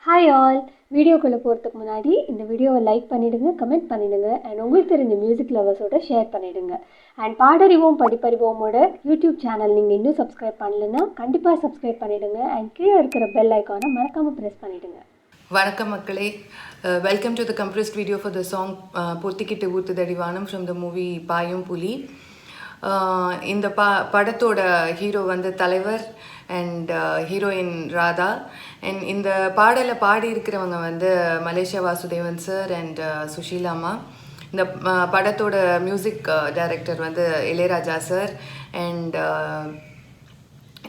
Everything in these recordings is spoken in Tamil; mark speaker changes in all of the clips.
Speaker 1: ஹாய் ஆல், வீடியோக்குள்ளே போகிறதுக்கு முன்னாடி இந்த வீடியோவை லைக் பண்ணிவிடுங்க, கமெண்ட் பண்ணிவிடுங்க அண்ட் உங்களுக்கு தெரிஞ்ச மியூசிக் லவர்ஸோட ஷேர் பண்ணிவிடுங்க. அண்ட் பாடறிவோம் படிப்பறிவோமோட யூடியூப் சேனல் நீங்கள் இன்னும் சப்ஸ்கிரைப் பண்ணலைன்னா கண்டிப்பாக சப்ஸ்கிரைப் பண்ணிவிடுங்க அண்ட் கீழே இருக்கிற பெல் ஐக்கானை மறக்காமல் ப்ரெஸ் பண்ணிவிடுங்க.
Speaker 2: வணக்கம் மக்களே, welcome to the compressed video for the song பொத்திக்கிட்டு ஊத்துதடி வானம் ஃப்ரம் த மூவி பாயும் புலி. இந்த படத்தோட ஹீரோ வந்து தலைவர் அண்ட் ஹீரோயின் ராதா. அண்ட் இந்த பாடலை பாடியிருக்கிறவங்க வந்து மலேசியா வாசுதேவன் சார் அண்ட் சுஷீலாமா. இந்த படத்தோட மியூசிக் டைரக்டர் வந்து இளையராஜா சார். அண்ட்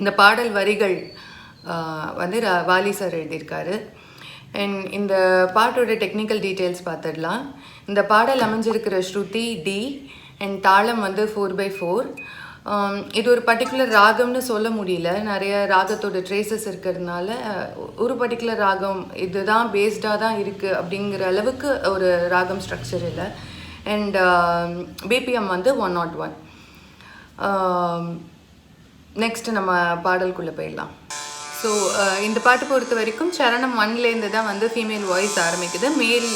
Speaker 2: இந்த பாடல் வரிகள் வந்து வாலி சார் எழுதியிருக்காரு. அண்ட் இந்த பாட்டோட டெக்னிக்கல் டீட்டெயில்ஸ் பார்த்துடலாம். இந்த பாடல் அமைஞ்சிருக்கிற ஸ்ருதி டி அண்ட் தாளம் வந்து 4/4. இது ஒரு பர்டிகுலர் ராகம்னு சொல்ல முடியல, நிறைய ராகத்தோட ட்ரேசஸ் இருக்கிறதுனால ஒரு பர்டிகுலர் ராகம் இதுதான் பேஸ்டாக தான் இருக்குது அப்படிங்கிற அளவுக்கு ஒரு ராகம் ஸ்ட்ரக்சர் இல்லை. அண்ட் பிபிஎம் வந்து 101. நெக்ஸ்ட்டு நம்ம பாடலுக்குள்ளே போயிடலாம். ஸோ இந்த பாட்டு பொறுத்த வரைக்கும் சரணம் 1லேருந்து தான் வந்து ஃபீமேல் வாய்ஸ் ஆரம்பிக்குது. மேல்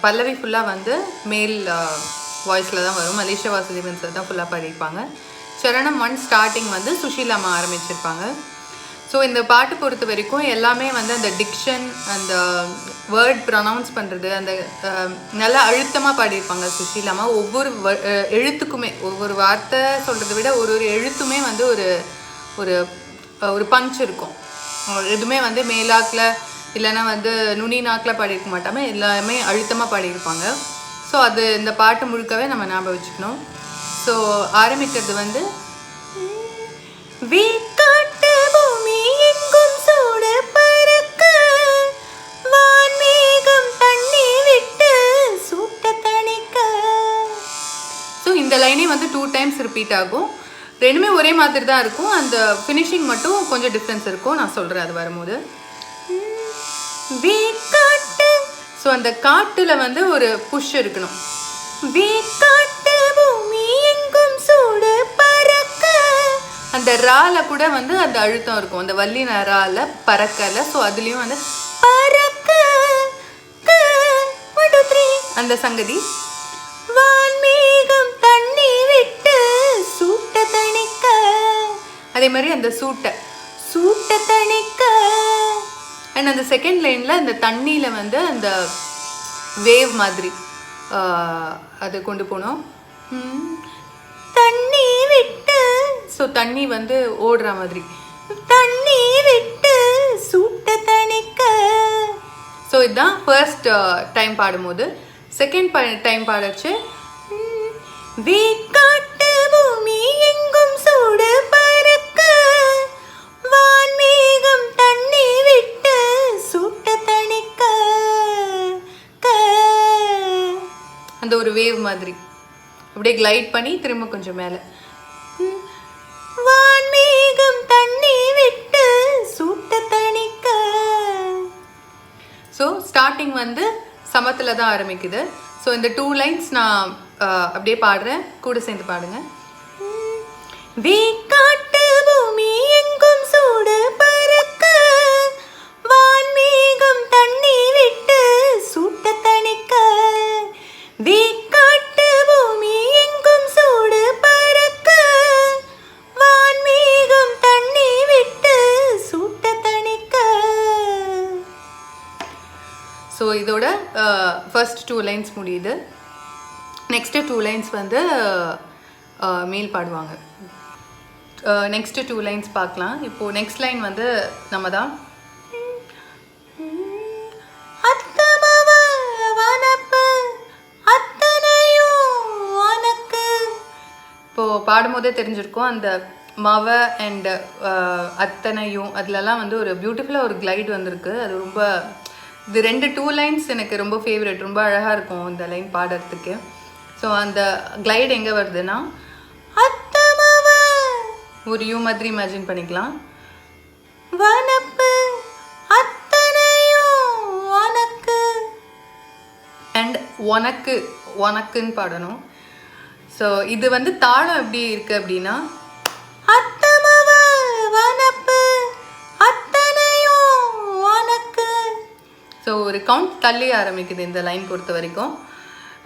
Speaker 2: பல்லவி ஃபுல்லாக வந்து மேல் வாய்ஸில் தான் வரும். மலேசியா வாசுதேவன் சார் தான் ஃபுல்லாக பாடியிருப்பாங்க. சரணம் 1 ஸ்டார்டிங் வந்து சுஷீலாமா ஆரம்பிச்சிருப்பாங்க. ஸோ இந்த பாட்டு பொறுத்த வரைக்கும் எல்லாமே வந்து அந்த டிக்ஷன், அந்த வேர்ட் ப்ரொனவுன்ஸ் பண்ணுறது, அந்த நல்லா அழுத்தமாக பாடியிருப்பாங்க சுஷீலாமா. ஒவ்வொரு எழுத்துக்குமே, ஒவ்வொரு வார்த்தை சொல்கிறத விட ஒரு எழுத்துமே வந்து ஒரு பஞ்ச் இருக்கும். எதுவுமே வந்து மேலாக்கில் இல்லைன்னா வந்து நுனி நாக்கில் பாடியிருக்க மாட்டாமல் எல்லாமே அழுத்தமாக பாடியிருப்பாங்க. ஸோ அது இந்த பாட்டு முழுக்கவே நம்ம ஞாபகம் வச்சுக்கணும். ஸோ ஆரம்பிக்கிறது வந்து ஸோ இந்த லைனே வந்து 2 டைம்ஸ் ரிப்பீட் ஆகும். ரெண்டுமே ஒரே மாதிரி தான் இருக்கும், அந்த ஃபினிஷிங் மட்டும் கொஞ்சம் டிஃப்ரென்ஸ் இருக்கும். நான் சொல்கிறேன் அது வரும்போது. ஸோ அந்த காட்டில் வந்து ஒரு புஷ் இருக்கணும். அந்த ரால கூட வந்து அந்த அழுத்தம் இருக்கும், அந்த வள்ளி ரால பறக்கல. ஸோ அதுலேயும் வந்து அந்த சங்கதி. அதே மாதிரி அந்த சூட்டை தணிக்க. அண்ட் அந்த செகண்ட் லைனில் அந்த தண்ணியில் வந்து அந்த வேவ் மாதிரி அது கொண்டு போனோம். தண்ணி விட்டு, ஸோ தண்ணி வந்து ஓடுற மாதிரி, தண்ணி விட்டு சூட்ட தணிக்க. ஸோ இதுதான் ஃபர்ஸ்ட் டைம் பாடும்போது. செகண்ட் டைம் பாடச்சு வீக்காட்டு பூமி எங்கும் சூடு பறக்க, வான்மேகம் தண்ணி விட்டு சூட்ட தணிக்க. அந்த ஒரு வேவ் மாதிரி அப்படியே கிளைட் பண்ணி திரும்ப கொஞ்சம் மேலே, வான்மேகம் தண்ணி விட்டு சூட்ட தணிக்க. ஸோ ஸ்டார்டிங் வந்து சமத்தில் தான் ஆரம்பிக்குது. ஸோ இந்த 2 லைன்ஸ் நான் அப்படியே பாடுறேன், கூட சேர்ந்து பாடுங்க. வீக்காட்டு பூமி எங்கும் சூடு பறக்க, வான்மேகம் தண்ணி விட்டு சூட்ட தணிக்க. வீக்காட்டு பூமி எங்கும் சூடு பறக்க, வான்மேகம் தண்ணி விட்டு சூட்ட தணிக்க. ஸோ இதோட ஃபர்ஸ்ட் 2 லைன்ஸ் முடியுது. நெக்ஸ்ட்டு 2 லைன்ஸ் வந்து மேல் பாடுவாங்க. நெக்ஸ்ட்டு 2 லைன்ஸ் பார்க்கலாம். இப்போது நெக்ஸ்ட் லைன் வந்து நம்ம தான். இப்போது பாடும்போதே தெரிஞ்சிருக்கும், அந்த மவ அண்ட் அத்தனையும் அதுலலாம் வந்து ஒரு பியூட்டிஃபுல்லாக ஒரு கிளைட் வந்திருக்கு. அது ரொம்ப, இது 2 லைன்ஸ் எனக்கு ரொம்ப ஃபேவரட், ரொம்ப அழகாக இருக்கும் இந்த லைன் பாடுறதுக்கு. ஸோ அந்த கிளைட் எங்கே வருதுன்னா, ஒரு யூ மாதிரி இமேஜின் பண்ணிக்கலாம். அண்ட் உனக்குன்னு பாடணும். ஸோ இது வந்து தாளம் எப்படி இருக்குது அப்படின்னா, அத்தமவ வனப்பு அத்தனையும் ஒரு கவுண்ட் தள்ளி ஆரம்பிக்குது இந்த லைன் பொறுத்த வரைக்கும்.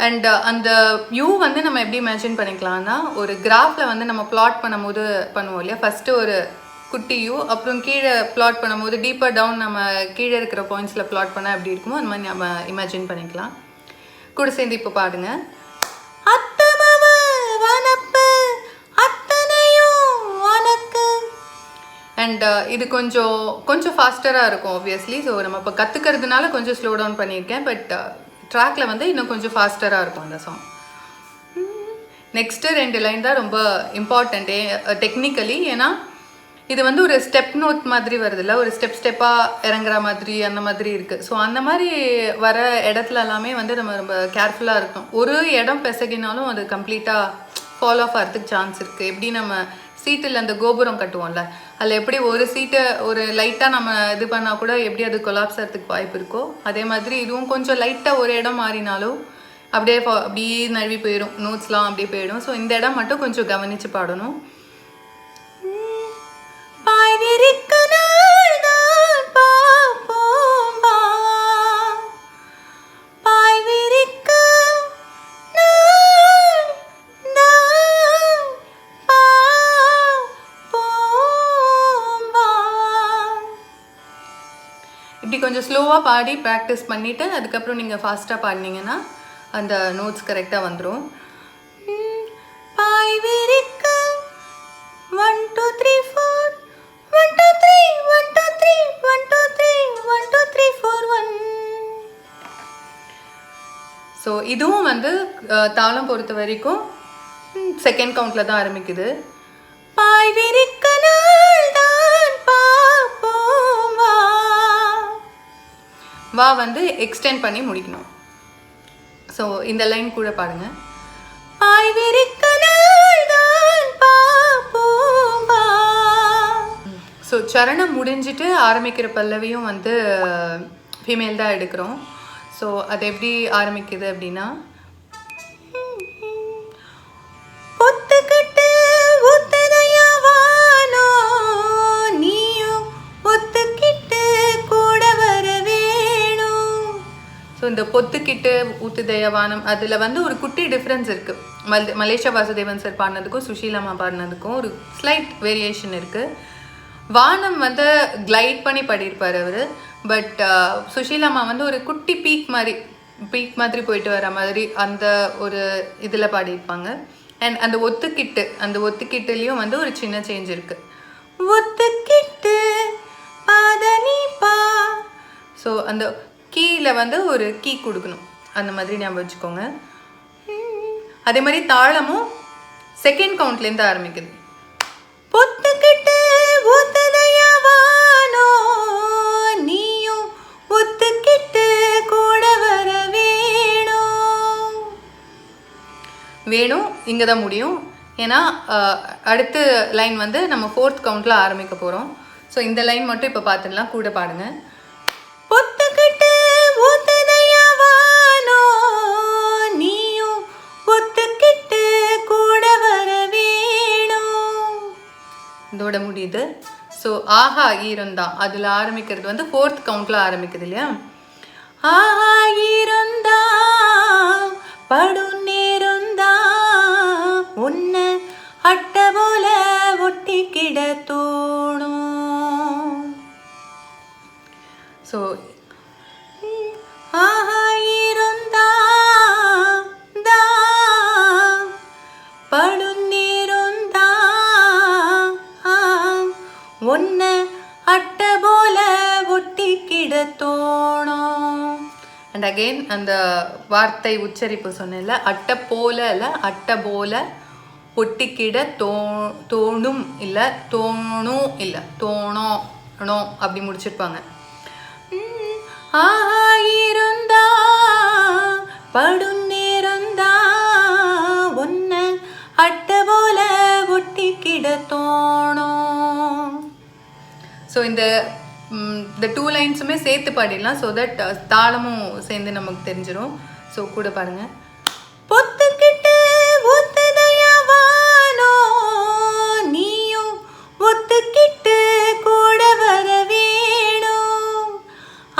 Speaker 2: அண்ட் அந்த வியூ வந்து நம்ம எப்படி இமேஜின் பண்ணிக்கலாம்னா, ஒரு கிராஃபில் வந்து நம்ம பிளாட் பண்ணும்போது பண்ணுவோம் இல்லையா, ஃபஸ்ட்டு ஒரு குட்டி வியூ, அப்புறம் கீழே பிளாட் பண்ணும்போது டீப்பர் டவுன் நம்ம கீழே இருக்கிற பாயிண்ட்ஸில் பிளாட் பண்ணால் எப்படி இருக்குமோ அந்த மாதிரி நம்ம இமேஜின் பண்ணிக்கலாம். கூட சேர்ந்து இப்போ பாடுங்க. அண்ட் இது கொஞ்சம் ஃபாஸ்டராக இருக்கும் ஆப்வியஸ்லி. ஸோ நம்ம இப்போ கற்றுக்கிறதுனால கொஞ்சம் ஸ்லோ டவுன் பண்ணியிருக்கேன். பட் ட்ராக்கில் வந்து இன்னும் கொஞ்சம் ஃபாஸ்டராக இருக்கும் அந்த சாங். நெக்ஸ்ட்டு 2 லைன் தான் ரொம்ப இம்பார்ட்டண்ட்டே டெக்னிக்கலி. ஏன்னா இது வந்து ஒரு ஸ்டெப் நோட் மாதிரி வருதில்ல, ஒரு ஸ்டெப்பாக இறங்குற மாதிரி அந்த மாதிரி இருக்குது. ஸோ அந்த மாதிரி வர இடத்துல எல்லாமே வந்து நம்ம ரொம்ப கேர்ஃபுல்லாக இருக்கணும். ஒரு இடம் பெசகினாலும் அது கம்ப்ளீட்டாக ஃபாலோ ஆஃப் ஆகிறதுக்கு சான்ஸ் இருக்குது. எப்படி நம்ம சீட்டில் அந்த கோபுரம் கட்டுவோம்ல, அதில் எப்படி ஒரு சீட்டை ஒரு லைட்டாக நம்ம இது பண்ணால் கூட எப்படி அது கொலாப்ஸ் ஆகிறதுக்கு வாய்ப்பு இருக்கோ, அதே மாதிரி இதுவும் கொஞ்சம் லைட்டாக ஒரு இடம் மாறினாலும் அப்படியே நழுவி போயிடும், நோட்ஸ்லாம் அப்படியே போயிடும். ஸோ இந்த இடம் மட்டும் கொஞ்சம் கவனித்து பாடணும். இப்படி கொஞ்சம் ஸ்லோவாக பாடி ப்ராக்டிஸ் பண்ணிவிட்டு அதுக்கப்புறம் நீங்கள் ஃபாஸ்ட்டாக பாடினீங்கன்னா அந்த நோட்ஸ் கரெக்டாக வந்துடும். பாய் விரிக்க 1 2 3 4 1 2 3 1 2 3 1 2 3 1 2 3 4 1. ஸோ இதுவும் வந்து தாளம் பொறுத்த வரைக்கும் செகண்ட் கவுண்டில் தான் ஆரம்பிக்குது. பாய் விரிக்க வா வந்து எக்ஸ்டெண்ட் பண்ணி முடிக்கணும். ஸோ இந்த லைன் கூட பாடுங்க. பாய் விரிக்க ஸோ சரணம் முடிஞ்சிட்டு ஆரம்பிக்கிற பல்லவியும் வந்து ஃபீமேல் தான் எடுக்கிறோம். ஸோ அது எப்படி ஆரம்பிக்குது அப்படின்னா, இந்த பொத்துக்கிட்டு ஊத்துதய வானம் அதில் வந்து ஒரு குட்டி டிஃப்ரென்ஸ் இருக்குது. மலேசியா வாசுதேவன் சார் பாடினதுக்கும் சுஷீலாமா பாடினதுக்கும் ஒரு ஸ்லைட் வேரியேஷன் இருக்குது. வானம் வந்து கிளைட் பண்ணி பாடியிருப்பார் அவர். பட் சுஷீலாமா வந்து ஒரு குட்டி பீக் மாதிரி போயிட்டு வர மாதிரி அந்த ஒரு இதில் பாடியிருப்பாங்க. அண்ட் அந்த ஒத்துக்கிட்டுலேயும் வந்து ஒரு சின்ன சேஞ்ச் இருக்குது. ஒத்துக்கிட்டு பாதனி பா. ஸோ அந்த கீயில் வந்து ஒரு கீ கொடுக்கணும், அந்த மாதிரி ஞாபகம் வச்சுக்கோங்க. அதே மாதிரி தாளமும் செகண்ட் கவுண்ட்லேருந்து ஆரம்பிக்குது. பொத்துக்கிட்டு ஊத்துதயவானோ நீயும் ஒத்துக்கிட்டு கூட வர வேணும். இங்கே தான் முடியும். ஏன்னா அடுத்த லைன் வந்து நம்ம 4th கவுண்டில் ஆரம்பிக்க போகிறோம். ஸோ இந்த லைன் மட்டும் இப்போ பார்த்துடலாம், கூட பாடுங்க. பொத்துக்கிட்டு ஊத்துதயவானோ நீயும் ஒத்துக்கிட்டு கூட வர வேணும். இதோட முடியுது. ஸோ ஆஹா ஈரந்தான் அதில் ஆரம்பிக்கிறது வந்து 4th கவுண்டில் ஆரம்பிக்குது இல்லையா. ஆஹா ஈரந்தா படும் நேருந்தா உன்னை அட்ட போல ஒட்டி கிட தோணும். ஸோ ஆஹா ஈரந்தா தா படும் நேருந்தா ஒன்னை அட்ட போல ஒட்டி கிட தோணும். அண்ட் அகெயின் அந்த வார்த்தை உச்சரிப்பு சொன்னேன்ல, அட்டை போல இல்லை அட்டை போல ஒட்டிக்கிட தோணும் இல்லை தோணும் இல்லை தோணோ அப்படி முடிச்சிருப்பாங்க. ஆயிருந்தா படும் நேரந்தா ஒன்ன அட்டை போல ஒட்டிக்கிட தோணும். ஸோ இந்த 2 லைன்ஸுமே சேர்த்து பாடிடலாம். ஸோ தட் தாளமும் சேர்ந்து நமக்கு தெரிஞ்சிடும். ஸோ கூட பாருங்க. பொத்துக்கிட்டு ஒத்துதயவானோ நீயும் ஒத்துக்கிட்டு கூட வர வேணும்.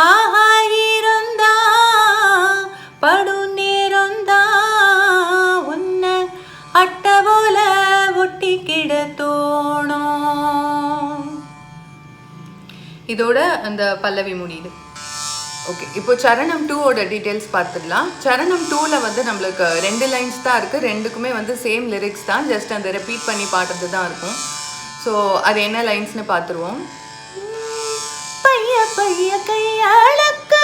Speaker 2: ஆஹா இருந்தா இதோட அந்த பல்லவி முடியுது. ஓகே, இப்போ சரணம் 2ஓட டீட்டெயில்ஸ் பார்த்துடலாம். சரணம் 2ல் வந்து நம்மளுக்கு 2 லைன்ஸ் தான் இருக்குது. ரெண்டுக்குமே வந்து சேம் லிரிக்ஸ் தான், ஜஸ்ட் அந்த ரிப்பீட் பண்ணி பாடுறது தான் இருக்கும். ஸோ அது என்ன லைன்ஸ்னு பார்த்துருவோம்.
Speaker 3: பைய பைய கையாளக்க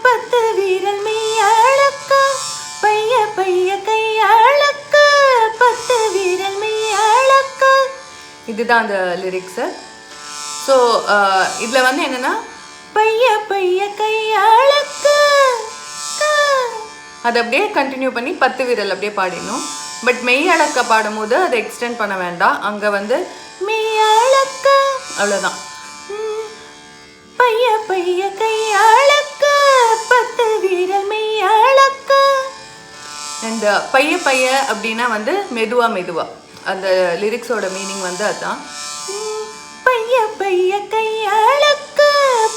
Speaker 3: 10 வீரல் மெய்யாளக்க, பைய பைய கையாளக்க 10 வீரல் மெய்யாளக்க.
Speaker 2: இதுதான் அந்த லிரிக்ஸு. ஸோ இதில் வந்து என்னென்னா
Speaker 3: பைய பைய கையாளக்க,
Speaker 2: அதை அப்படியே கண்டினியூ பண்ணி 10 விரல் அப்படியே பாடிடணும். பட் மெய் அடக்க பாடும்போது அதை எக்ஸ்டெண்ட் பண்ண வேண்டாம். அங்கே வந்து
Speaker 3: மெய்யாளக்க
Speaker 2: அவ்வளோதான்.
Speaker 3: பைய பைய கையாளக்க 10 வீரல் மெய்யாளக்க.
Speaker 2: அண்ட் பைய பைய அப்படின்னா வந்து மெதுவா மெதுவா, அந்த லிரிக்ஸோட மீனிங் வந்து அதுதான்.
Speaker 3: பைய பைய கையாளக்க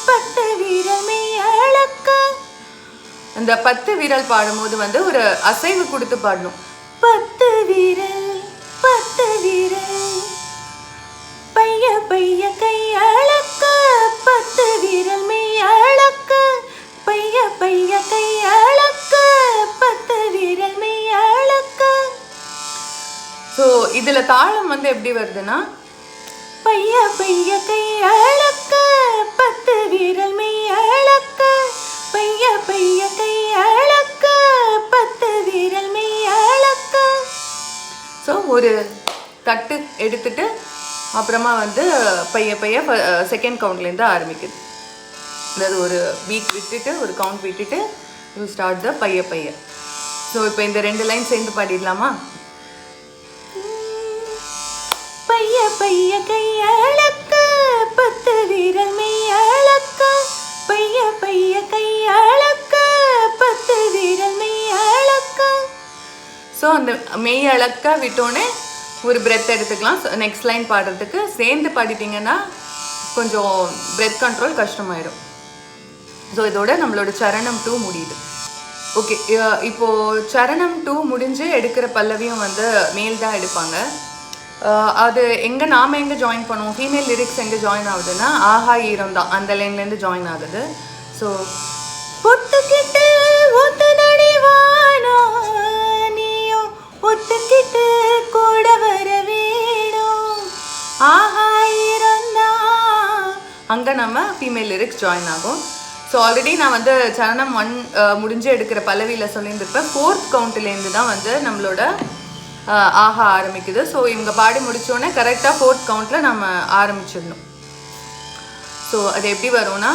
Speaker 3: 10 வீரல் மெய்யாளக்க.
Speaker 2: அந்த 10 விரல் பாடும்போது வந்து ஒரு அசைவு கொடுத்து பாடணும்.
Speaker 3: 10 வீரல் 10 வீரல், பைய பைய கையாளக்க 10 வீரல் மெய்யாளக்க, பைய பைய கையாளக்க 10 வீரல் மெய்யாளக்க.
Speaker 2: ஸோ இதில் தாளம் வந்து எப்படி வருதுன்னா
Speaker 3: பைய பைய கையாளக்க 10 வீரல் மெய்யாளக்க, பைய பைய கையாளக்க 10 வீரல் மெய்யாளக்க.
Speaker 2: ஸோ ஒரு தட்டு எடுத்துட்டு அப்புறமா வந்து பைய பைய செகண்ட் கவுண்ட்லேருந்து ஆரம்பிக்குது. அதாவது ஒரு பீட் விட்டுட்டு ஒரு கவுண்ட் விட்டுட்டு யூ ஸ்டார்ட் த பைய பைய. ஸோ இப்போ இந்த 2 லைன் சேர்ந்து பாடிடலாமா?
Speaker 3: பைய பைய கையாளக்க 10 வீரல் மெய்யாளக்க, பைய பைய கையாளக்க 10 வீரல் மெய்யாளக்க.
Speaker 2: ஸோ அந்த மெய் அளக்க விட்டோன்னே ஒரு பிரெத் எடுத்துக்கலாம். நெக்ஸ்ட் லைன் பாடுறதுக்கு சேர்ந்து பாடிட்டிங்கன்னா கொஞ்சம் பிரெத் கண்ட்ரோல் கஷ்டமாயிடும். ஸோ இதோட நம்மளோட சரணம் 2 முடியுது. ஓகே, இப்போது சரணம் 2 முடிஞ்சு எடுக்கிற பல்லவியும் வந்து மேல் தான் எடுப்பாங்க. அது நாம் எங்கே ஜாயின் பண்ணுவோம், ஃபீமேல் லிரிக்ஸ் எங்கே ஜாயின் ஆகுதுன்னா ஆஹா ஈரம் தான், அந்த லைன்லேருந்து ஜாயின் ஆகுது. ஸோ
Speaker 3: ஒத்துக்கிட்டு ஒத்துதடி வானோ, நீயும் ஒத்துக்கிட்டு கூட வர வேணும், ஆஹா ஈரம் தான்,
Speaker 2: அங்கே நம்ம ஃபீமேல் லிரிக்ஸ் ஜாயின் ஆகும். ஸோ ஆல்ரெடி நான் வந்து சரணம் 1 முடிஞ்சு எடுக்கிற பல்லவியில் சொல்லியிருந்திருப்பேன். 4th கவுண்ட்லேருந்து தான் வந்து நம்மளோட ஆஹா ஆரம்பிக்குது. ஸோ இவங்க பாடி முடித்தோடனே கரெக்டாக 4th கவுண்டில் நம்ம ஆரம்பிச்சிடணும். ஸோ அது எப்படி வரும்னா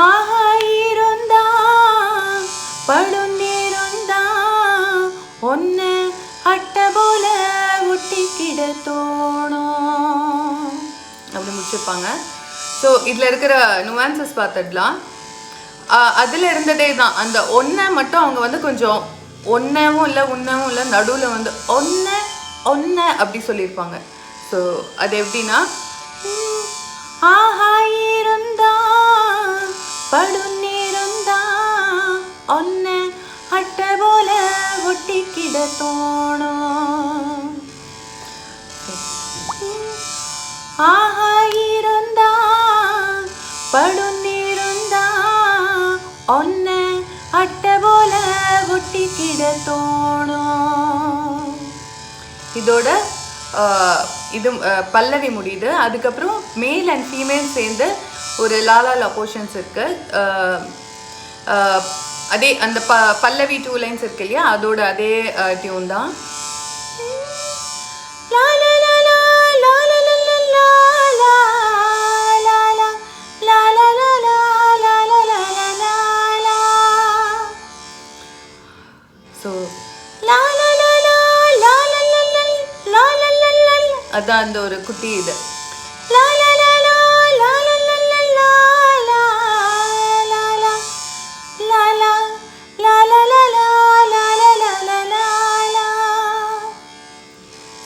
Speaker 3: ஆஹா இருந்தா படுந்திருந்தா ஒன்று அட்டை போல ஒட்டிக்கிட தோணும்
Speaker 2: அப்படி முடிச்சிருப்பாங்க. ஸோ இதில் இருக்கிற நுவான்சஸ் பார்த்துடலாம். அதில் இருந்ததே தான், அந்த ஒன்றை மட்டும் அவங்க வந்து கொஞ்சம் ஒன்றும் இல்லை உன்னவும் இல்லை நடுவில் வந்து ஒன்று அப்படி சொல்லியிருப்பாங்க. ஸோ அது எப்படின்னா
Speaker 3: ஆஹா இருந்தா படுந்திருந்தா ஒன்று அட்டை போல ஒட்டிக்கிட தோணும், ஆஹா இருந்தா படுந்திருந்தா ஒன்று அட்டை போல ஒட்டிக்கிட தோணும்.
Speaker 2: இதோட இது பல்லவி முடியுது. அதுக்கப்புறம் மேல் அண்ட் ஃபீமேல் சேர்ந்து ஒரு லாலா போர்ஷன்ஸ் இருக்குது. அதே அந்த பல்லவி 2 லைன்ஸ் இருக்கு இல்லையா, அதோட அதே டியூன் தான். ஸோ அதான் அந்த ஒரு குட்டி இது.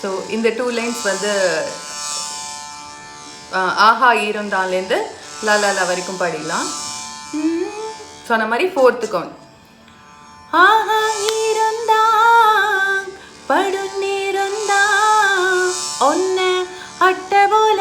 Speaker 2: ஸோ இந்த 2 லைன்ஸ் வந்து ஆஹா ஈரந்தான்லேருந்து லாலா வரைக்கும் பாடிடலாம். சொன்ன மாதிரி 4th கவுண்ட்.
Speaker 3: ஆஹா இருந்தா படுந்திருந்தா ஒன்ன அட்டை போல